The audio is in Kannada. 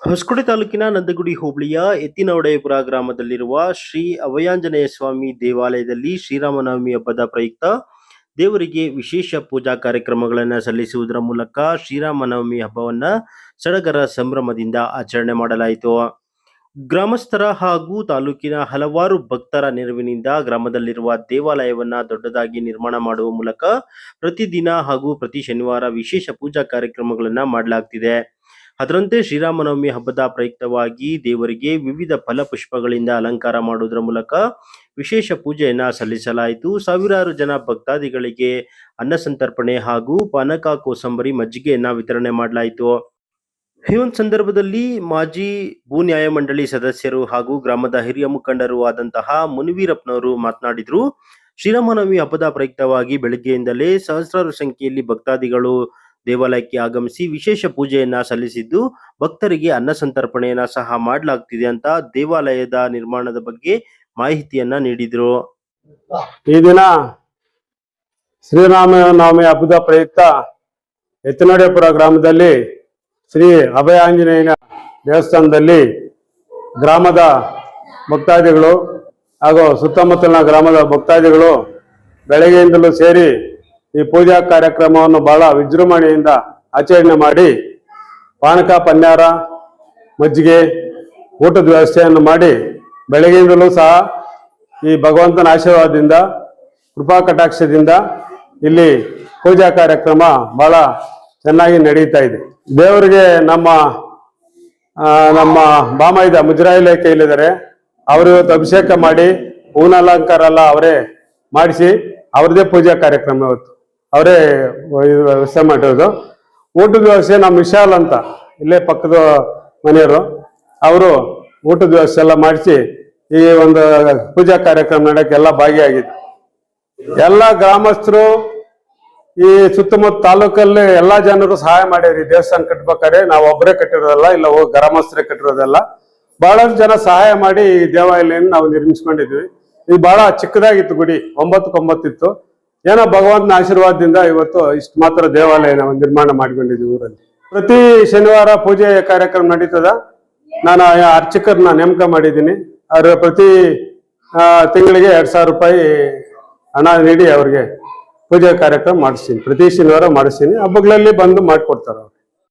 ಹೊಸಕೋಟೆ ತಾಲೂಕಿನ ನಂದಗುಡಿ ಹೋಬಳಿಯ ಎತ್ತಿನವಡೆಯಪುರ ಗ್ರಾಮದಲ್ಲಿರುವ ಶ್ರೀ ಅಭಯಾಂಜನೇಯ ಸ್ವಾಮಿ ದೇವಾಲಯದಲ್ಲಿ ಶ್ರೀರಾಮನವಮಿ ಹಬ್ಬದ ಪ್ರಯುಕ್ತ ದೇವರಿಗೆ ವಿಶೇಷ ಪೂಜಾ ಕಾರ್ಯಕ್ರಮಗಳನ್ನು ಸಲ್ಲಿಸುವುದರ ಮೂಲಕ ಶ್ರೀರಾಮನವಮಿ ಹಬ್ಬವನ್ನ ಸಡಗರ ಸಂಭ್ರಮದಿಂದ ಆಚರಣೆ ಮಾಡಲಾಯಿತು. ಗ್ರಾಮಸ್ಥರ ಹಾಗೂ ತಾಲೂಕಿನ ಹಲವಾರು ಭಕ್ತರ ನೆರವಿನಿಂದ ಗ್ರಾಮದಲ್ಲಿರುವ ದೇವಾಲಯವನ್ನ ದೊಡ್ಡದಾಗಿ ನಿರ್ಮಾಣ ಮಾಡುವ ಮೂಲಕ ಪ್ರತಿದಿನ ಹಾಗೂ ಪ್ರತಿ ಶನಿವಾರ ವಿಶೇಷ ಪೂಜಾ ಕಾರ್ಯಕ್ರಮಗಳನ್ನು ಮಾಡಲಾಗ್ತಿದೆ. ಅದರಂತೆ ಶ್ರೀರಾಮನವಮಿ ಹಬ್ಬದ ಪ್ರಯುಕ್ತವಾಗಿ ದೇವರಿಗೆ ವಿವಿಧ ಫಲಪುಷ್ಪಗಳಿಂದ ಅಲಂಕಾರ ಮಾಡುವುದರ ಮೂಲಕ ವಿಶೇಷ ಪೂಜೆಯನ್ನ ಸಲ್ಲಿಸಲಾಯಿತು. ಸಾವಿರಾರು ಜನ ಭಕ್ತಾದಿಗಳಿಗೆ ಅನ್ನ ಸಂತರ್ಪಣೆ ಹಾಗೂ ಪಾನಕ, ಕೋಸಂಬರಿ, ಮಜ್ಜಿಗೆಯನ್ನ ವಿತರಣೆ ಮಾಡಲಾಯಿತು. ಈ ಒಂದು ಸಂದರ್ಭದಲ್ಲಿ ಮಾಜಿ ಭೂ ನ್ಯಾಯಮಂಡಳಿ ಸದಸ್ಯರು ಹಾಗೂ ಗ್ರಾಮದ ಹಿರಿಯ ಮುಖಂಡರು ಆದಂತಹ ಮುನಿವೀರಪ್ಪನವರು ಮಾತನಾಡಿದ್ರು. ಶ್ರೀರಾಮನವಮಿ ಹಬ್ಬದ ಪ್ರಯುಕ್ತವಾಗಿ ಬೆಳಗ್ಗೆಯಿಂದಲೇ ಸಹಸ್ರಾರು ಸಂಖ್ಯೆಯಲ್ಲಿ ಭಕ್ತಾದಿಗಳು ದೇವಾಲಯಕ್ಕೆ ಆಗಮಿಸಿ ವಿಶೇಷ ಪೂಜೆಯನ್ನ ಸಲ್ಲಿಸಿದ್ದು, ಭಕ್ತರಿಗೆ ಅನ್ನ ಸಂತರ್ಪಣೆಯನ್ನ ಸಹ ಮಾಡಲಾಗ್ತಿದೆ ಅಂತ ದೇವಾಲಯದ ನಿರ್ಮಾಣದ ಬಗ್ಗೆ ಮಾಹಿತಿಯನ್ನ ನೀಡಿದ್ರು. ಈ ದಿನ ಶ್ರೀರಾಮನವಮಿ ಹಬ್ಬದ ಪ್ರಯುಕ್ತ ಎತ್ತಿನವಡೆಯಪುರ ಗ್ರಾಮದಲ್ಲಿ ಶ್ರೀ ಅಭಯಾಂಜನೇಯನ ದೇವಸ್ಥಾನದಲ್ಲಿ ಗ್ರಾಮದ ಭಕ್ತಾದಿಗಳು ಹಾಗೂ ಸುತ್ತಮುತ್ತಲಿನ ಗ್ರಾಮದ ಭಕ್ತಾದಿಗಳು ಬೆಳಗ್ಗೆಯಿಂದಲೂ ಸೇರಿ ಈ ಪೂಜಾ ಕಾರ್ಯಕ್ರಮವನ್ನು ಬಹಳ ವಿಜೃಂಭಣೆಯಿಂದ ಆಚರಣೆ ಮಾಡಿ ಪಾನಕ, ಪನ್ಯಾರ, ಮಜ್ಜಿಗೆ, ಊಟದ ವ್ಯವಸ್ಥೆಯನ್ನು ಮಾಡಿ ಬೆಳಗ್ಗೆಯಿಂದಲೂ ಸಹ ಈ ಭಗವಂತನ ಆಶೀರ್ವಾದದಿಂದ, ಕೃಪಾ ಕಟಾಕ್ಷದಿಂದ ಇಲ್ಲಿ ಪೂಜಾ ಕಾರ್ಯಕ್ರಮ ಬಹಳ ಚೆನ್ನಾಗಿ ನಡೀತಾ ಇದೆ. ದೇವರಿಗೆ ನಮ್ಮ ಬಾಮೈದ ಮುಜರಾಯಿಲೆ ಕೈಲಿದ್ದಾರೆ. ಅವರು ಇವತ್ತು ಅಭಿಷೇಕ ಮಾಡಿ ಹೂವಿನ ಅಲಂಕಾರ ಎಲ್ಲ ಅವರೇ ಮಾಡಿಸಿ ಅವ್ರದೇ ಪೂಜಾ ಕಾರ್ಯಕ್ರಮ ಇವತ್ತು ಅವರೇ ವ್ಯವಸ್ಥೆ ಮಾಡಿರೋದು. ಊಟದ ವ್ಯವಸ್ಥೆ ನಮ್ಮ ವಿಶಾಲ್ ಅಂತ ಇಲ್ಲೇ ಪಕ್ಕದ ಮನೆಯವರು, ಅವರು ಊಟದ ವ್ಯವಸ್ಥೆ ಎಲ್ಲ ಮಾಡಿಸಿ ಈ ಒಂದು ಪೂಜಾ ಕಾರ್ಯಕ್ರಮ ನಡೆಯಕ್ಕೆ ಎಲ್ಲ ಭಾಗಿಯಾಗಿದೆ. ಎಲ್ಲ ಗ್ರಾಮಸ್ಥರು, ಈ ಸುತ್ತಮುತ್ತ ತಾಲೂಕಲ್ಲಿ ಎಲ್ಲಾ ಜನರು ಸಹಾಯ ಮಾಡಿದ್ರಿ. ದೇವಸ್ಥಾನ ಕಟ್ಬೇಕಾದ್ರೆ ನಾವು ಒಬ್ಬರೇ ಕಟ್ಟಿರೋದಲ್ಲ, ಇಲ್ಲ ಗ್ರಾಮಸ್ಥರೇ ಕಟ್ಟಿರೋದಲ್ಲ. ಬಹಳಷ್ಟು ಜನ ಸಹಾಯ ಮಾಡಿ ಈ ದೇವಾಲಯವನ್ನು ನಾವು ನಿರ್ಮಿಸ್ಕೊಂಡಿದ್ವಿ. ಇದು ಬಹಳ ಚಿಕ್ಕದಾಗಿತ್ತು, ಗುಡಿ 9x9 ಇತ್ತು. ಏನೋ ಭಗವಂತನ ಆಶೀರ್ವಾದದಿಂದ ಇವತ್ತು ಇಷ್ಟು ಮಾತ್ರ ದೇವಾಲಯ ನಾವು ನಿರ್ಮಾಣ ಮಾಡ್ಕೊಂಡಿದ್ವಿ ಊರಲ್ಲಿ. ಪ್ರತಿ ಶನಿವಾರ ಪೂಜೆ ಕಾರ್ಯಕ್ರಮ ನಡೀತದ. ನಾನು ಅರ್ಚಕರನ್ನ ನೇಮಕ ಮಾಡಿದ್ದೀನಿ. ಅವ್ರ ಪ್ರತಿ ತಿಂಗಳಿಗೆ 2000 ರೂಪಾಯಿ ಹಣ ನೀಡಿ ಅವ್ರಿಗೆ ಪೂಜೆ ಕಾರ್ಯಕ್ರಮ ಮಾಡಿಸ್ತೀನಿ. ಪ್ರತಿ ಶನಿವಾರ ಮಾಡಿಸ್ತೀನಿ. ಹಬ್ಬಗಳಲ್ಲಿ ಬಂದು ಮಾಡಿಕೊಡ್ತಾರೆ.